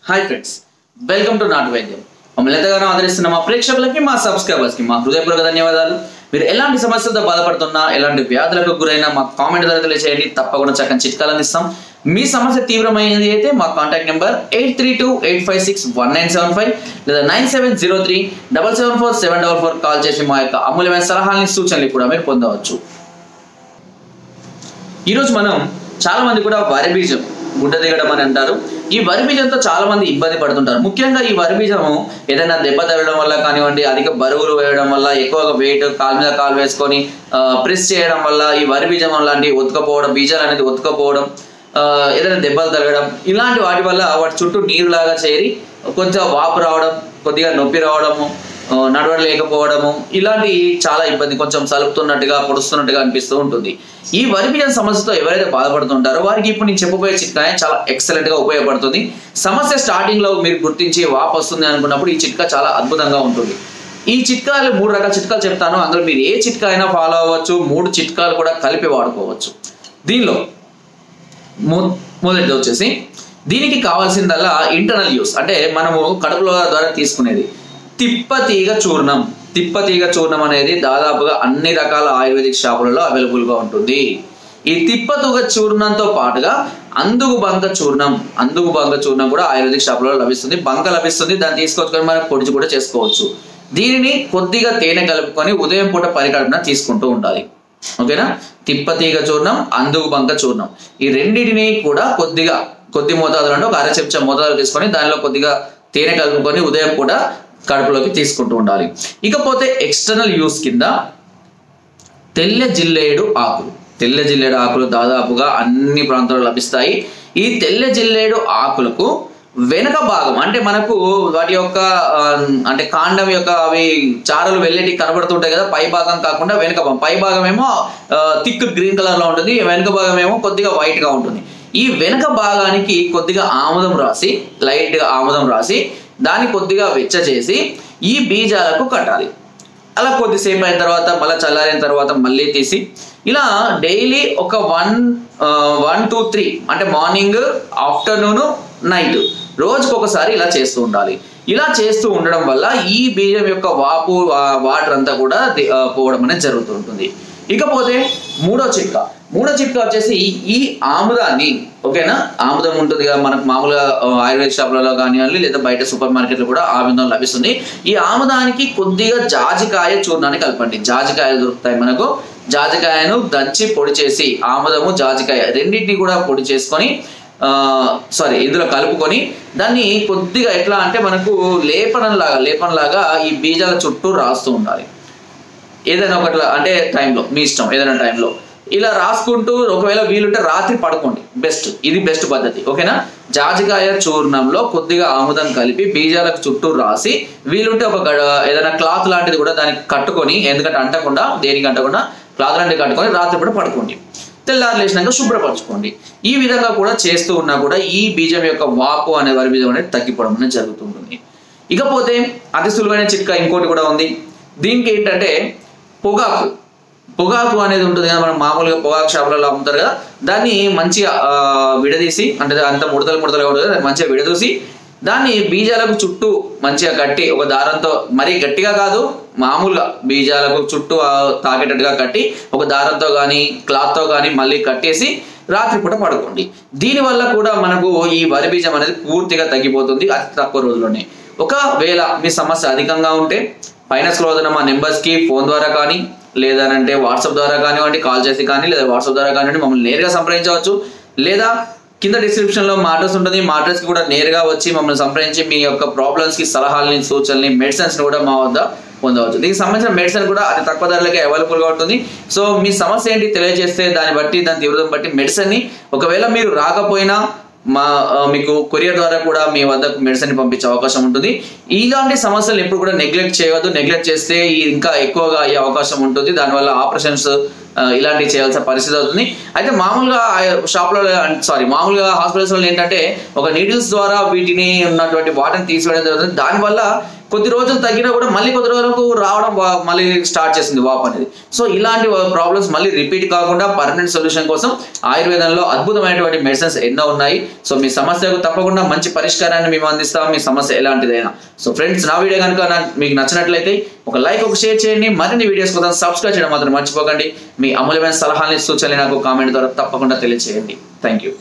Hi friends, welcome to నాటు వైద్యం. మమ్మల్ని ఎంతగానో ఆదరిస్తున్న మా ప్రేక్షకులకి, మా సబ్స్క్రైబర్స్కి మా హృదయపూర్వక ధన్యవాదాలు. మీరు ఎలాంటి సమస్యలతో బాధపడుతున్నా, ఎలాంటి వ్యాధులకు గురైనా మా కామెంట్ ద్వారా తెలియజేయండి. తప్పకుండా చక్కని చిట్కాలు అందిస్తాం. మీ సమస్య తీవ్రమైనది అయితే మా కాంటాక్ట్ నెంబర్ 8328561975 లేదా 9703774744 కాల్ చేసి మా యొక్క అమూల్యమైన సలహాలని, సూచనలు కూడా మీరు పొందవచ్చు. ఈరోజు మనం చాలా మంది కూడా వరి బీజం గుడ్డ దిగడం అని అంటారు. ఈ వరి బీజంతో చాలా మంది ఇబ్బంది పడుతుంటారు. ముఖ్యంగా ఈ వరి బీజము ఏదైనా దెబ్బ తగలడం వల్ల కానివ్వండి, అధిక బరువులు వేయడం వల్ల, ఎక్కువగా వెయిట్ కాలు మీద కాలు వేసుకొని ప్రెస్ చేయడం వల్ల ఈ వరి బీజం లాంటి ఒత్తుకపోవడం, బీజాలు అనేది ఒత్తుకపోవడం, ఏదైనా దెబ్బలు తగలడం, ఇలాంటి వాటి వల్ల వాటి చుట్టూ నీరులాగా చేరి కొంచెం వాపు రావడం, కొద్దిగా నొప్పి రావడము, నడవలేకపోవడము, ఇలాంటి చాలా ఇబ్బంది, కొంచెం సలుపుతున్నట్టుగా పొడుస్తున్నట్టుగా అనిపిస్తూ ఉంటుంది. ఈ వరి బీజం సమస్యతో ఎవరైతే బాధపడుతుంటారో వారికి ఇప్పుడు నేను చెప్పబోయే చిట్కా చాలా ఎక్సలెంట్ గా ఉపయోగపడుతుంది. సమస్య స్టార్టింగ్ లో మీరు గుర్తించి వాపు వస్తుంది అనుకున్నప్పుడు ఈ చిట్కా చాలా అద్భుతంగా ఉంటుంది. ఈ చిట్కాలు 3 రకాల చిట్కాలు చెప్తాను. అందులో మీరు ఏ చిట్కా అయినా ఫాలో అవ్వచ్చు. 3 చిట్కాలు కూడా కలిపి వాడుకోవచ్చు. దీనిలో మొదటిది వచ్చేసి, దీనికి కావాల్సిందల్లా ఇంటర్నల్ యూస్, అంటే మనము కడుపులో ద్వారా తీసుకునేది తిప్పతీగ చూర్ణం. తిప్పతీగ చూర్ణం అనేది దాదాపుగా అన్ని రకాల ఆయుర్వేదిక్ షాపులలో అవైలబుల్గా ఉంటుంది. ఈ తిప్పతీగ చూర్ణంతో పాటుగా అందుగు బంక చూర్ణం కూడా ఆయుర్వేదిక్ షాపులలో లభిస్తుంది. బంక లభిస్తుంది, దాన్ని తీసుకొచ్చుకొని మనం పొడి కూడా చేసుకోవచ్చు. దీనిని కొద్దిగా తేనె కలుపుకొని ఉదయం పూట పరికల్పన తీసుకుంటూ ఉండాలి. ఓకేనా? తిప్పతీగ చూర్ణం, అందుగు బంక చూర్ణం, ఈ రెండింటిని కూడా కొద్ది మోతాదులో అంటే 1/2 చెంచా మోతాదులు తీసుకొని దానిలో కొద్దిగా తేనె కలుపుకొని ఉదయం పూట కడుపులోకి తీసుకుంటూ ఉండాలి. ఇకపోతే ఎక్స్టర్నల్ యూస్ కింద తెల్ల జిల్లేడు ఆకులు దాదాపుగా అన్ని ప్రాంతాల్లో లభిస్తాయి. ఈ తెల్ల జిల్లేడు ఆకులకు వెనక భాగం, అంటే మనకు వాటి యొక్క అంటే కాండం యొక్క అవి చారలు వెళ్ళేటి కనబడుతుంటాయి కదా, పై భాగం కాకుండా వెనక భాగం. పై భాగం ఏమో థిక్ గ్రీన్ కలర్ లో ఉంటుంది, వెనక భాగం ఏమో కొద్దిగా వైట్ గా ఉంటుంది. ఈ వెనక భాగానికి కొద్దిగా లైట్ గా ఆముదం రాసి దాన్ని కొద్దిగా వెచ్చ చేసి ఈ బీజాలకు కట్టాలి. అలా కొద్దిసేపు అయిన తర్వాత మళ్ళీ చల్లారిన తర్వాత మళ్ళీ తీసి ఇలా డైలీ ఒక 1 to 3 అంటే మార్నింగ్, ఆఫ్టర్నూన్, నైట్ రోజుకొకసారి ఇలా చేస్తూ ఉండాలి. ఇలా చేస్తూ ఉండడం వల్ల ఈ బీజం యొక్క వాటర్ అంతా కూడా పోవడం అనేది జరుగుతూ ఉంటుంది. ఇకపోతే మూడో చిట్కా వచ్చేసి, ఈ ఆముదాన్ని, ఓకేనా, ఆముదం ఉంటుంది కదా మనకు మామూలుగా ఆయుర్వేద షాపులలో కానివ్వండి లేదా బయట సూపర్ మార్కెట్లో కూడా ఆముదం లభిస్తుంది. ఈ ఆముదానికి కొద్దిగా జాజికాయ చూర్ణాన్ని కలపండి. జాజికాయలు దొరుకుతాయి మనకు. జాజికాయను దంచి పొడి చేసి, ఆముదము జాజికాయ రెండింటిని కూడా పొడి చేసుకొని ఇందులో కలుపుకొని దాన్ని కొద్దిగా ఎట్లా అంటే మనకు లేపనంలాగా ఈ బీజాల చుట్టూ రాస్తూ ఉండాలి. ఏదైనా ఒకట్లా అంటే టైంలో, మీ ఇష్టం, ఏదైనా టైంలో ఇలా రాసుకుంటూ, ఒకవేళ వీలుంటే రాత్రి పడుకోండి, ఇది బెస్ట్ పద్ధతి. ఓకేనా? జాజికాయ చూర్ణంలో కొద్దిగా ఆముదం కలిపి బీజాలకు చుట్టూ రాసి, వీలుంటే ఒక ఏదైనా క్లాత్ లాంటిది కూడా దానికి కట్టుకొని, ఎందుకంటే దేనికి అంటకుండా క్లాత్ లాంటిది కట్టుకొని రాత్రి కూడా పడుకోండి. తెల్లారు లేచినాక శుభ్రపరచుకోండి. ఈ విధంగా కూడా చేస్తూ ఉన్నా కూడా ఈ బీజం యొక్క వాపు అనే వరి బీజం అనేది తగ్గిపోవడం అనేది జరుగుతుంటుంది. ఇకపోతే అతి సులువైన చిట్కా ఇంకోటి కూడా ఉంది. దీనికి ఏంటంటే పొగాకు అనేది ఉంటుంది కదా, మనం మామూలుగా పొగాకు షాపులలో అమ్ముతారు కదా, దాన్ని మంచిగా విడదీసి, అంటే అంత ముడతలుగా ఉంటుంది, దాన్ని మంచిగా విడదూసి దాన్ని బీజాలకు చుట్టూ మంచిగా కట్టి, ఒక దారంతో, మరీ గట్టిగా కాదు, మామూలుగా బీజాలకు చుట్టూ తాకేటట్టుగా కట్టి ఒక దారంతో కానీ క్లాత్తో కానీ మళ్ళీ కట్టేసి రాత్రిపూట పడుకోండి. దీనివల్ల కూడా మనకు ఈ వరి బీజం అనేది పూర్తిగా తగ్గిపోతుంది అతి తక్కువ రోజుల్లోనే. ఒకవేళ మీ సమస్య అధికంగా ఉంటే పైన స్క్రోల్ అవుతున్న మా నెంబర్స్కి ఫోన్ ద్వారా కానీ లేదనంటే వాట్సాప్ ద్వారా కానివ్వండి, కాల్ చేసి కానీ లేదా వాట్సాప్ ద్వారా కానివ్వండి మమ్మల్ని నేరుగా సంప్రదించవచ్చు. లేదా కింద డిస్క్రిప్షన్లో మా అడ్రస్ ఉంటుంది. మా అడ్రస్కి కూడా నేరుగా వచ్చి మమ్మల్ని సంప్రదించి మీ యొక్క ప్రాబ్లమ్స్కి సలహాలని, సూచనల్ని, మెడిసిన్స్ని కూడా మా వద్ద పొందవచ్చు. దీనికి సంబంధించిన మెడిసిన్ కూడా అతి తక్కువ ధరలకే అవైలబుల్గా ఉంటుంది. సో మీ సమస్య ఏంటి తెలియజేస్తే దాని తీవ్రతను బట్టి మెడిసిన్ని, ఒకవేళ మీరు రాకపోయినా మీకు కొరియర్ ద్వారా కూడా మీ వద్దకు మెడిసిన్ పంపించే అవకాశం ఉంటుంది. ఇలాంటి సమస్యలు ఎప్పుడు కూడా నెగ్లెక్ట్ చేయవద్దు. నెగ్లెక్ట్ చేస్తే ఇంకా ఎక్కువగా అయ్యే అవకాశం ఉంటుంది. దానివల్ల ఆపరేషన్స్ ఇలాంటివి చేయాల్సిన పరిస్థితి అవుతుంది. అయితే మామూలుగా షాప్లో మామూలుగా హాస్పిటల్స్లో ఏంటంటే ఒక నీడిల్స్ ద్వారా వీటిని ఉన్నటువంటి వాటర్ని తీసివేయడం జరుగుతుంది. దానివల్ల కొద్ది రోజులు తగ్గినా కూడా మళ్ళీ కొద్ది రోజులకు రావడం మళ్ళీ స్టార్ట్ చేసింది వాపు అనేది. సో ఇలాంటి ప్రాబ్లమ్స్ మళ్ళీ రిపీట్ కాకుండా పర్మనెంట్ సొల్యూషన్ కోసం ఆయుర్వేదంలో అద్భుతమైనటువంటి మెడిసిన్స్ ఎన్నో ఉన్నాయి. సో మీ సమస్యకు తప్పకుండా మంచి పరిష్కారాన్ని మేము అందిస్తాం, మీ సమస్య ఎలాంటిదైనా. సో ఫ్రెండ్స్, నా వీడియో కనుక మీకు నచ్చినట్లయితే ఒక లైక్, ఒక షేర్ చేయండి. మరిన్ని వీడియోస్ కోసం సబ్స్క్రైబ్ చేయడం మాత్రం మర్చిపోకండి. మీ అమూల్యమైన సలహాలని, సూచనలు నాకు కామెంట్ ద్వారా తప్పకుండా తెలియజేయండి. Thank you.